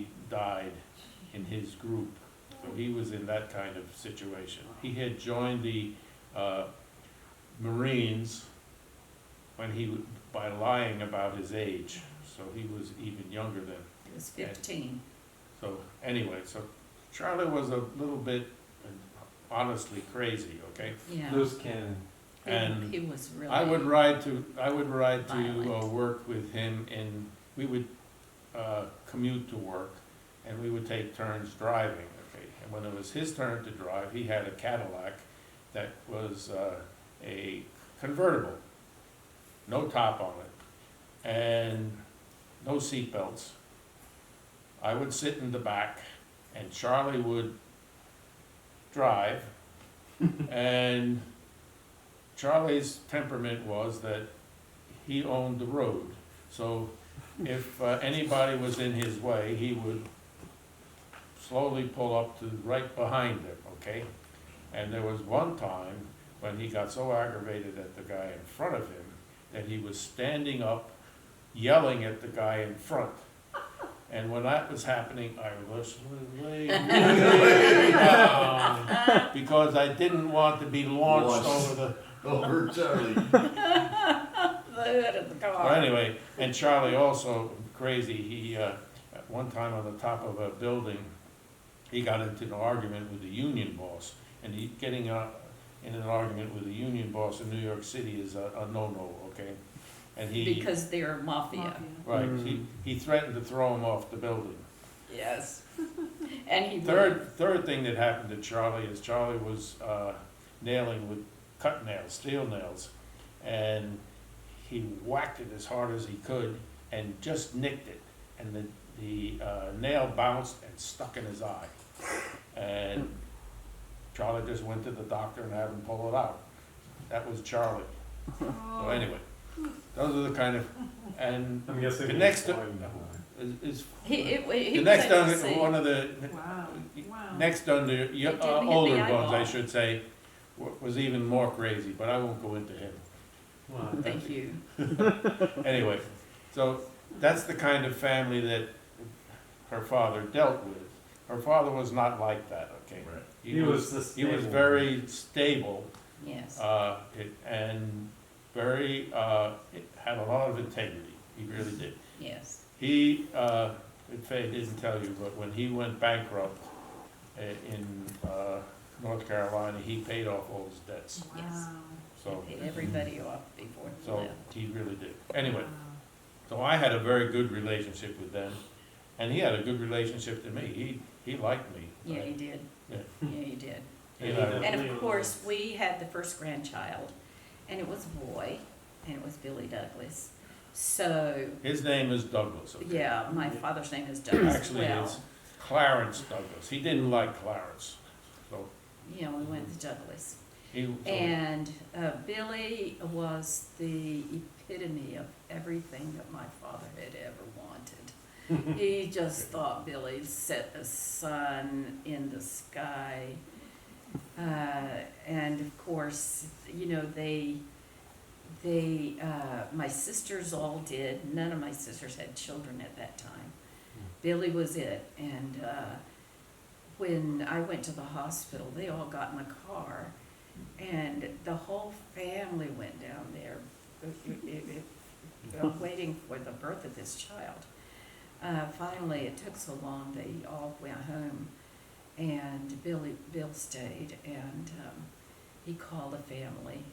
somebody died in his group. So he was in that kind of situation. He had joined the Marines when by lying about his age. So he was even younger than. He was 15. So anyway, so Charlie was a little bit honestly crazy, okay? Yeah. Loose cannon. And he was really. I would ride to violent. work with him, and we would commute to work, and we would take turns driving, okay? And when it was his turn to drive, he had a Cadillac that was a convertible, no top on it, and no seat belts. I would sit in the back, and Charlie would drive, and Charlie's temperament was that he owned the road. So if anybody was in his way, he would slowly pull up to right behind them, okay? And there was one time when he got so aggravated at the guy in front of him that he was standing up, yelling at the guy in front. And when that was happening, I was laying down because I didn't want to be launched over Charlie. The hood of the car. Well, anyway, and Charlie also crazy. He at one time on the top of a building, he got into an argument with the union boss, and getting in an argument with the union boss in New York City is a no-no, okay? And Because they're mafia. right, he threatened to throw him off the building. Yes. And he Third thing that happened to Charlie is Charlie was nailing with cut nails, steel nails, and he whacked it as hard as he could and just nicked it, and the nail bounced and stuck in his eye, and Charlie just went to the doctor and had him pull it out. That was Charlie. So anyway, those are the kind of, and I'm guessing the he next was sliding behind. is he the was next able to on see. one of the Wow. Wow. next on the hit the older ones, I eyeball. should say, was even more crazy, but I won't go into him. Wow. Thank you. Anyway, so that's the kind of family that her father dealt with. Her father was not like that, okay? Right. He was the He was stable very stable, Yes. and very, had a lot of integrity. He really did. Yes. He, if I didn't tell you, but when he went bankrupt in North Carolina, he paid off all his debts. Wow. Yes. So, He paid everybody off before he so left. he really did. Anyway, Wow. so I had a very good relationship with them, and he had a good relationship to me. He liked me. Yeah, he did. Yeah. Yeah, he did. You know, And of course, we had the first grandchild, and it was a boy, and it was Billy Douglas. So, his name is Douglas. Okay? yeah, my father's name is Douglas. Actually, Well, it's Clarence Douglas. He didn't like Clarence, so you know, we went with Douglas. he. So And Billy was the epitome of everything that my father had ever wanted. He just thought Billy set a sun in the sky. And of course, you know, my sisters all did. None of my sisters had children at that time. Billy was it. And when I went to the hospital, they all got in a car, and the whole family went down there waiting for the birth of this child. Finally, it took so long, they all went home, and Bill stayed, and he called the family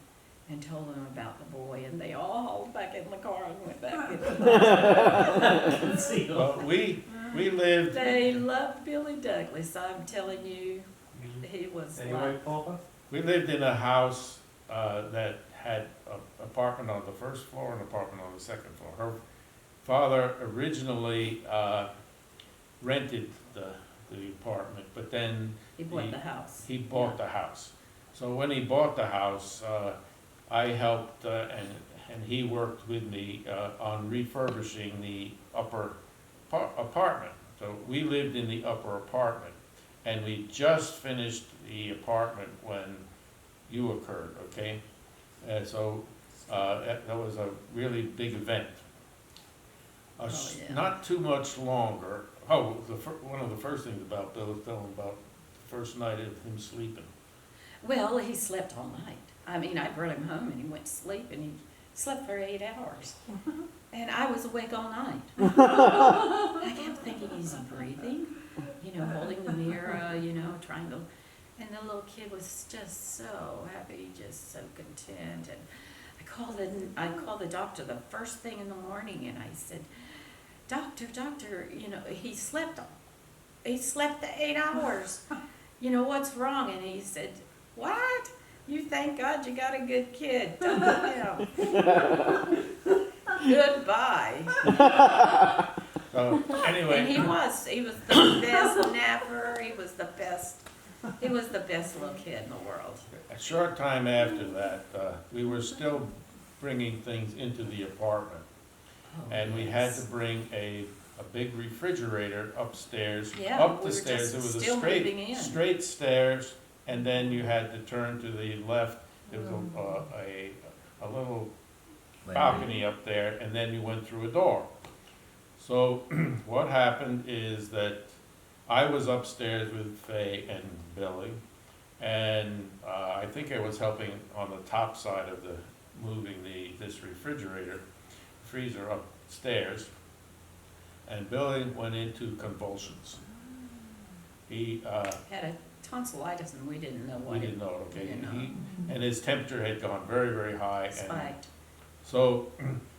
and told them about the boy, and they all hauled back in the car and went back in the hospital. well, we lived. They loved Billy Douglas, I'm telling you. He was Anyway, like, Papa? We lived in a house that had an apartment on the first floor and an apartment on the second floor. Her father originally rented the apartment, but then he bought the house. he bought the house. So when he bought the house, I helped and he worked with me on refurbishing the upper apartment. So we lived in the upper apartment, and we just finished the apartment when you occurred, okay? So that was a really big event. yeah. Not too much longer. Oh, one of the first things about Bill is telling about the first night of him sleeping. Well, he slept all night. I mean, I brought him home and he went to sleep and he slept for 8 hours. And I was awake all night. I kept thinking, is he breathing? You know, holding the mirror, you know, trying to, and the little kid was just so happy, just so content. And I called the doctor the first thing in the morning and I said, Doctor, you know, he slept the 8 hours. You know, what's wrong? And he said, what? You thank God you got a good kid. Tell him. Goodbye. So, anyway. And he was the best napper. He was the best little kid in the world. A short time after that, we were still bringing things into the apartment. Oh, And we had to bring a big refrigerator upstairs, Yeah, up we the were stairs. just It was a still moving in. straight stairs, and then you had to turn to the left. There was a little balcony up there, and then you went through a door. So what happened is that I was upstairs with Faye and Billy, and I think I was helping on the top side of moving this freezer upstairs, and Billy went into convulsions. He Had a tonsillitis and we didn't know what we didn't know, okay, you know. and his temperature had gone very, very high, and Spiked. so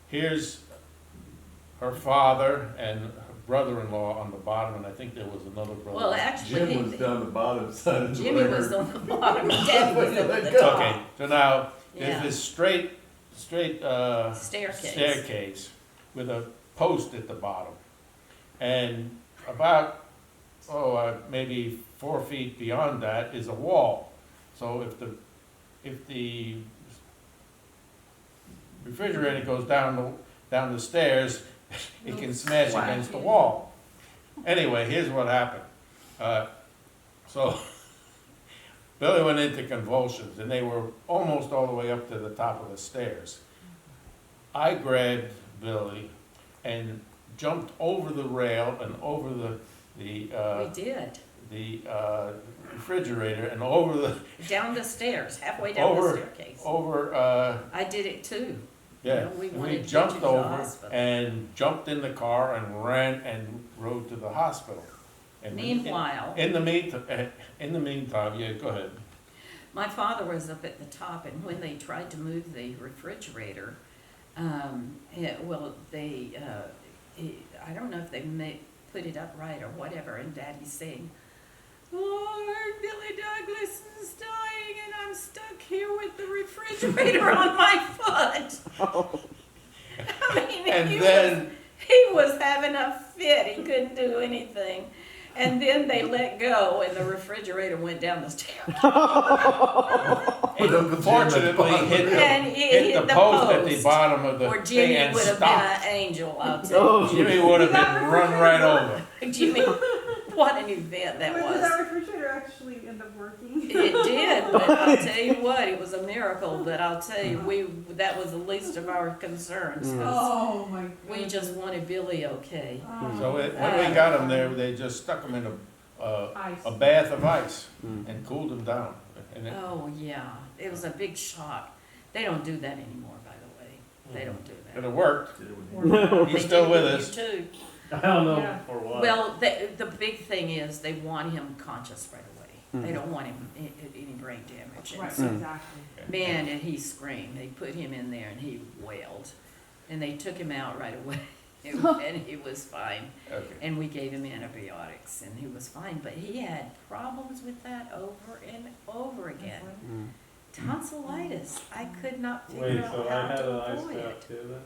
here's her father and her brother-in-law on the bottom, and I think there was another brother. Well, actually, Jim was down the bottom side of the Jimmy was on the bottom, Dad was at the top. Okay, so now there's Yeah. this straight Staircase. staircase with a post at the bottom, and about maybe 4 feet beyond that is a wall. So if the refrigerator goes down the stairs, it can smash against the wall. Anyway, here's what happened. So Billy went into convulsions, and they were almost all the way up to the top of the stairs. I grabbed Billy and jumped over the rail and over We did. the refrigerator and over the Down the stairs, halfway down the staircase. I did it too. Yeah, You know, we and wanted we to get jumped you to the over hospital. and jumped in the car and ran and rode to the hospital. And Meanwhile, in the meantime, yeah, go ahead. my father was up at the top, and when they tried to move the refrigerator, I don't know if they put it up right or whatever, and Daddy's saying, Lord, Billy Douglas is dying, and I'm stuck here with the refrigerator on my foot. I mean, And he was having a fit. He couldn't do anything. And then they let go, and the refrigerator went down the stairs. Fortunately, And it hit the post at the post, bottom of the or thing Jimmy and would have been stopped. an angel, I'll tell Jimmy would have been run right over. you. Jimmy, what an event that Did was. that refrigerator actually end up working? It did, but I'll tell you what, it was a miracle. But I'll tell you, that was the least of our concerns. 'Cause Oh my god. we just wanted Billy okay. So when we got him there, they just stuck him in Ice. a bath of ice and cooled him down. And it, Oh yeah, it was a big shock. They don't do that anymore, by the way. They don't do but that. it worked. They He's still did with you us. too. I don't know Yeah. for what. Well, the big thing is they want him conscious right away. They don't want him any brain damage. And Right, so, exactly. man, and he screamed. They put him in there and he wailed. And they took him out right away. And he was fine. Okay. And we gave him antibiotics and he was fine. But he had problems with that over and over again. Tonsillitis. I could not Wait, figure so out I how had to an ice avoid bath it. too then?